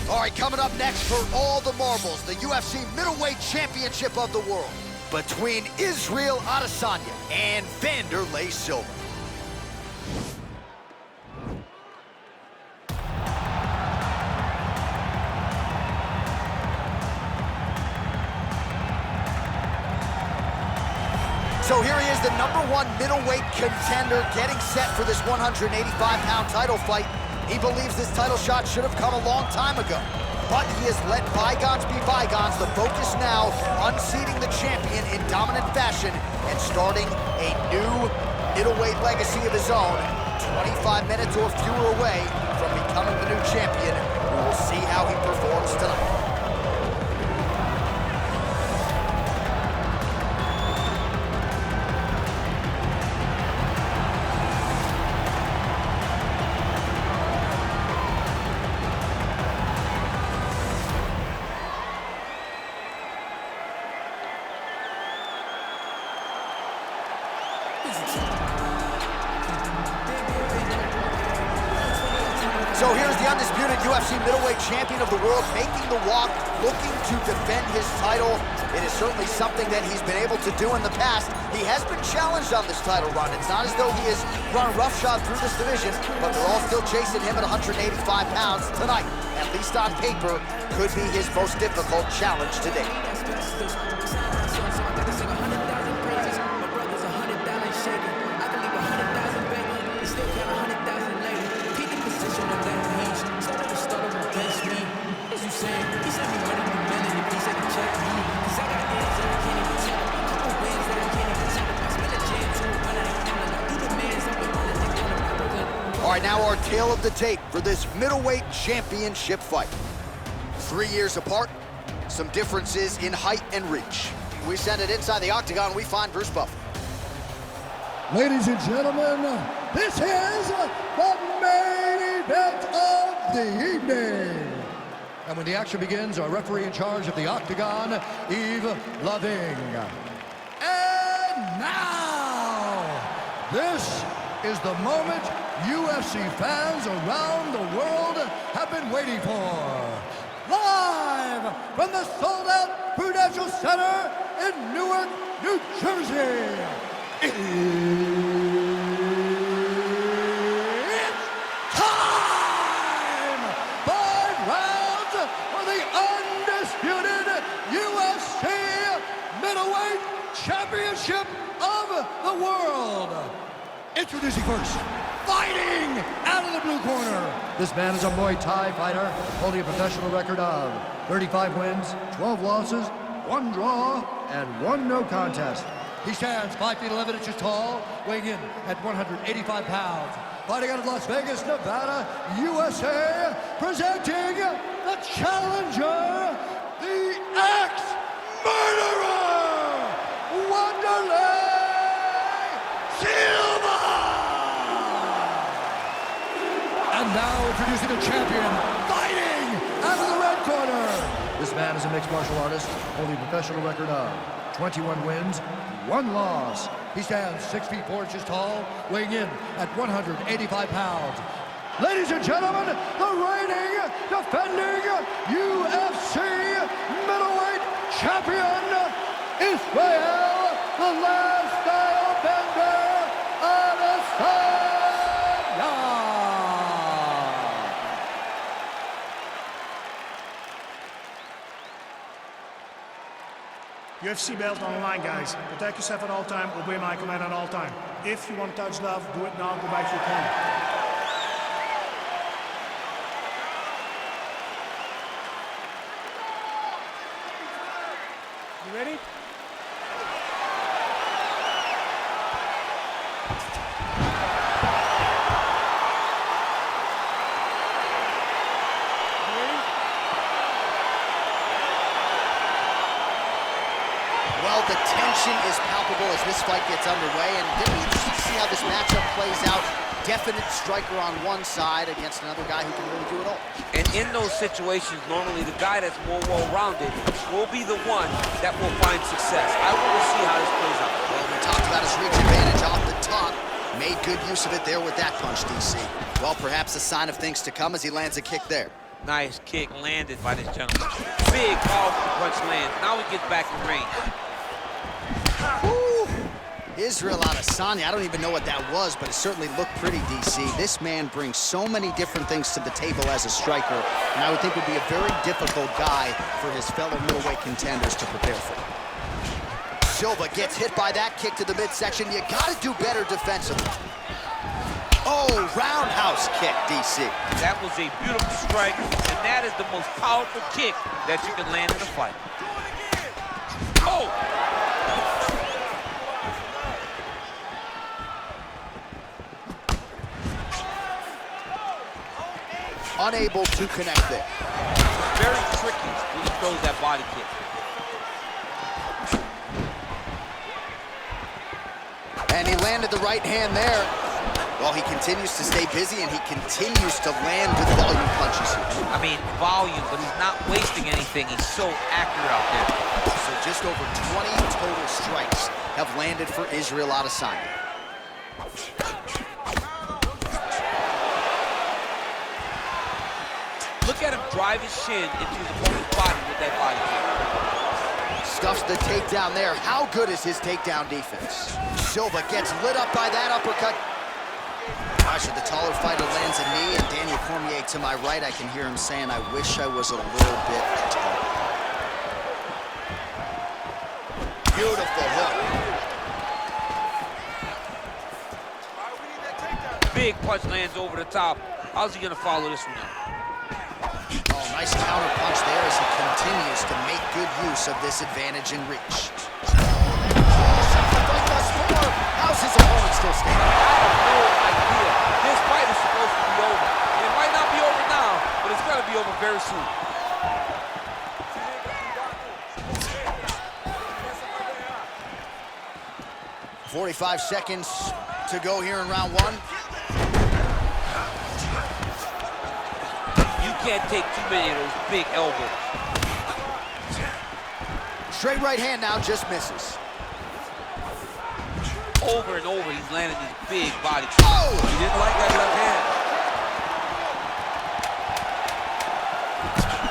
All right, coming up next for all the marbles, the UFC Middleweight Championship of the World between Israel Adesanya and Vanderlei Silva. So here he is, the #1 middleweight contender, getting set for this 185-pound title fight. He believes this title shot should have come a long time ago, but he has let bygones be bygones. The focus now, unseating the champion in dominant fashion and starting a new middleweight legacy of his own. 25 minutes or fewer away from becoming the new champion. We will see how he performs tonight. So here's the undisputed UFC middleweight champion of the world making the walk, looking to defend his title. It is certainly something that he's been able to do in the past. He has been challenged on this title run. It's not as though he has run roughshod through this division, but they're all still chasing him at 185 pounds tonight. At least on paper, could be his most difficult challenge to date. All right, now our tale of the tape for this middleweight championship fight. 3 years apart, some differences in height and reach. We send it inside the octagon, we find Bruce Buffer. Ladies and gentlemen, this is the main event of the evening. And when the action begins, our referee in charge of the octagon, Yves Loving. And now, this is the moment UFC fans around the world have been waiting for. Live from the sold-out Prudential Center in Newark, New Jersey. It's time! 5 rounds for the undisputed UFC Middleweight Championship of the World. Introducing first, fighting out of the blue corner. This man is a Muay Thai fighter, holding a professional record of 35 wins, 12 losses, 1 draw, and 1 no contest. He stands 5 feet 11 inches tall, weighing in at 185 pounds. Fighting out of Las Vegas, Nevada, USA, presenting the challenger, the ex-murderer, Vanderlei Silva! And now introducing the champion, fighting out of the red corner. This man is a mixed martial artist, holding a professional record of 21 wins, 1 loss. He stands 6 feet 4 inches tall, weighing in at 185 pounds. Ladies and gentlemen, the reigning, defending UFC middleweight champion, Israel, the last style bender, Adesanya. UFC belt on the line, guys. Protect yourself at all time, obey my command at all time. If you want to touch love, do it now, go back to your corner. You ready? Well, the tension is palpable as this fight gets underway, and it'll be interesting to see how this matchup plays out. Definite striker on one side against another guy who can really do it all. And in those situations, normally the guy that's more well-rounded will be the one that will find success. I want to see how this plays out. Well, we talked about his reach advantage off the top. Made good use of it there with that punch, DC. Well, perhaps a sign of things to come as he lands a kick there. Nice kick landed by this gentleman. Big, powerful punch lands. Now he gets back in range. Woo. Israel Adesanya, I don't even know what that was, but it certainly looked pretty, DC. This man brings so many different things to the table as a striker, and I would think would be a very difficult guy for his fellow middleweight contenders to prepare for. Silva gets hit by that kick to the midsection. You gotta do better defensively. Oh, roundhouse kick, DC. That was a beautiful strike, and that is the most powerful kick that you can land in a fight. Oh! Unable to connect there. Very tricky when he throws that body kick. And he landed the right hand there. Well, he continues to stay busy, and he continues to land with volume punches here. I mean, volume, but he's not wasting anything. He's so accurate out there. So just over 20 total strikes have landed for Israel Adesanya. Look at him drive his shin into his opponent's body with that body kick. Stuffs the takedown there. How good is his takedown defense? Silva gets lit up by that uppercut. Gosh, the taller fighter lands a knee, and Daniel Cormier to my right, I can hear him saying, I wish I was a little bit taller. Beautiful hook. Big punch lands over the top. How's he gonna follow this one up? Oh, nice counter punch there as he continues to make good use of this advantage in reach. How's his opponent still standing? I have no idea. This fight is supposed to be over. And it might not be over now, but it's gonna be over very soon. 45 seconds to go here in round one. You can't take too many of those big elbows. Straight right hand now, just misses. Over and over, he's landing these big body. Oh! He didn't like that left hand.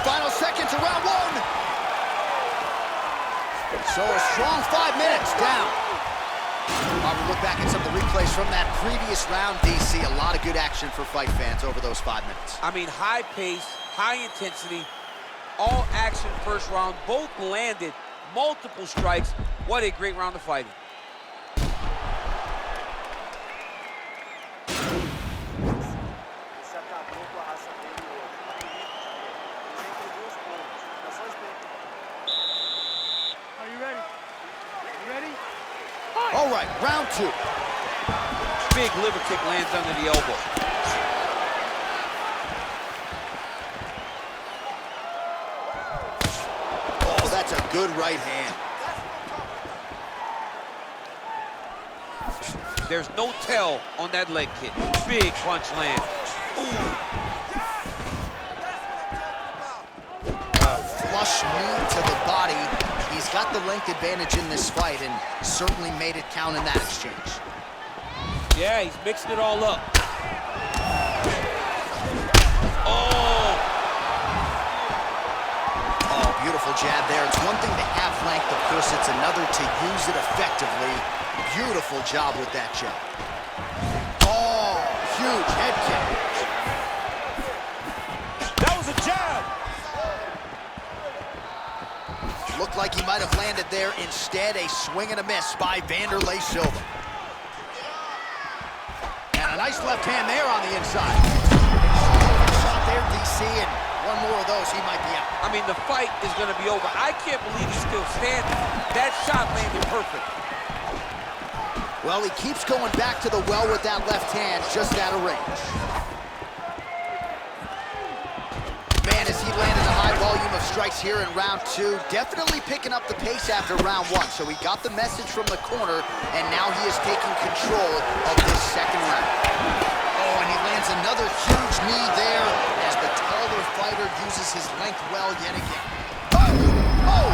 Final seconds of round one. So a strong 5 minutes down. While we look back at some of the replays from that previous round, DC, a lot of good action for fight fans over those 5 minutes. I mean, high pace, high intensity, all action first round, both landed multiple strikes. What a great round of fighting. All right, round two. Big liver kick lands under the elbow. Oh, that's a good right hand. There's no tell on that leg kick. Big punch land. Ooh. Flush knee to the body. He's got the length advantage in this fight and certainly made it count in that exchange. Yeah, he's mixing it all up. Oh! Oh, beautiful jab there. It's one thing to have length, of course, it's another to use it effectively. Beautiful job with that jab. Oh, huge head kick. That was a jab! Looked like he might have landed there. Instead, a swing and a miss by Vanderlei Silva. And a nice left hand there on the inside. Shot there, DC, and one more of those, he might be out. I mean, the fight is going to be over. I can't believe he's still standing. That shot landed perfect. Well, he keeps going back to the well with that left hand, just out of range. Man, as he landed a high volume of strikes here in round two, definitely picking up the pace after round one. So he got the message from the corner, and now he is taking control of this second round. Oh, and he lands another huge knee there as the taller fighter uses his length well yet again. Oh! Oh!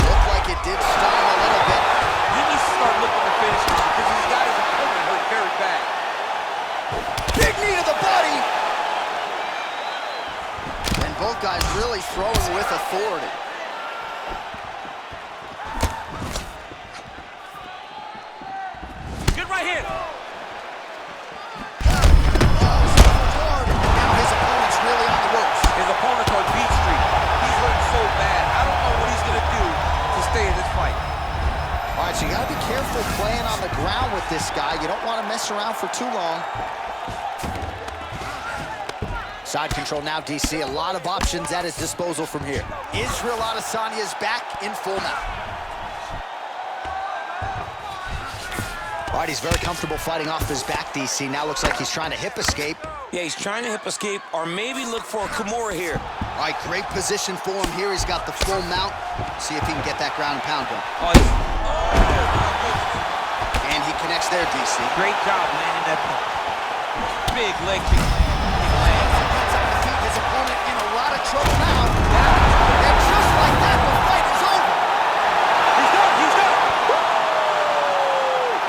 Looked like it did stun him a little bit. He needs to start looking to finish because he's got his opponent hurt very bad. Big knee to the body. Both guys really throwing with authority. Good right hand. Hard. Now his opponent's really on the ropes. His opponent's on beat street. He's hurting so bad. I don't know what he's going to do to stay in this fight. All right, so you got to be careful playing on the ground with this guy. You don't want to mess around for too long. Side control now, DC. A lot of options at his disposal from here. Israel Adesanya is back in full mount. All right, he's very comfortable fighting off his back, DC. Now looks like he's trying to hip escape. Yeah, he's trying to hip escape or maybe look for a Kimura here. All right, great position for him here. He's got the full mount. See if he can get that ground and pound going. And he connects there, DC. Great job landing that big leg kick. His opponent in a lot of trouble now. And just like that, the fight is over. He's done. He's done.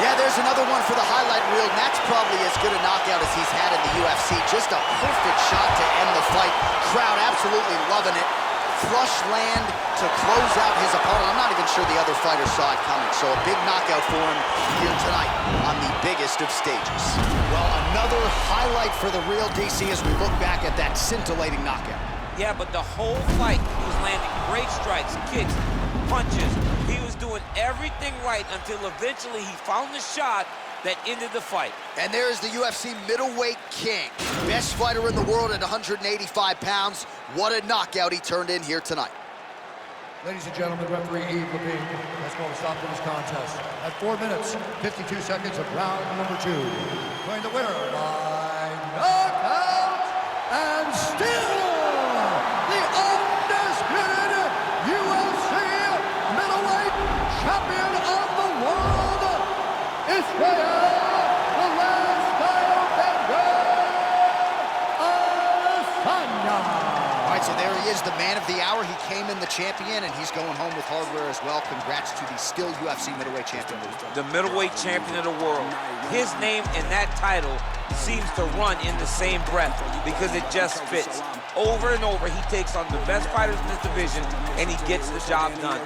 Yeah, there's another one for the highlight reel. And that's probably as good a knockout as he's had in the UFC. Just a perfect shot to end the fight. Crowd absolutely loving it. Flush land to close out his opponent. I'm not even sure the other fighter saw it coming. So a big knockout for him here tonight on the biggest of stages. Well, another highlight for the real DC as we look back at that scintillating knockout. Yeah, but the whole fight, he was landing great strikes, kicks, punches. He was doing everything right until eventually he found the shot that ended the fight. And there's the UFC middleweight king. Best fighter in the world at 185 pounds. What a knockout he turned in here tonight. Ladies and gentlemen, referee Yves Levine has called a stop to this contest at 4 minutes, 52 seconds of round number 2. Declaring the winner by knockout and still the undisputed UFC middleweight champion of the world, Israel, the last title defender, Adesanya. All right, so there he is, the man of the hour. He came in the champion, and he's going home with hardware as well. Congrats to the still UFC middleweight champion. The middleweight champion of the world. His name and that title seems to run in the same breath because it just fits. Over and over, he takes on the best fighters in this division, and he gets the job done.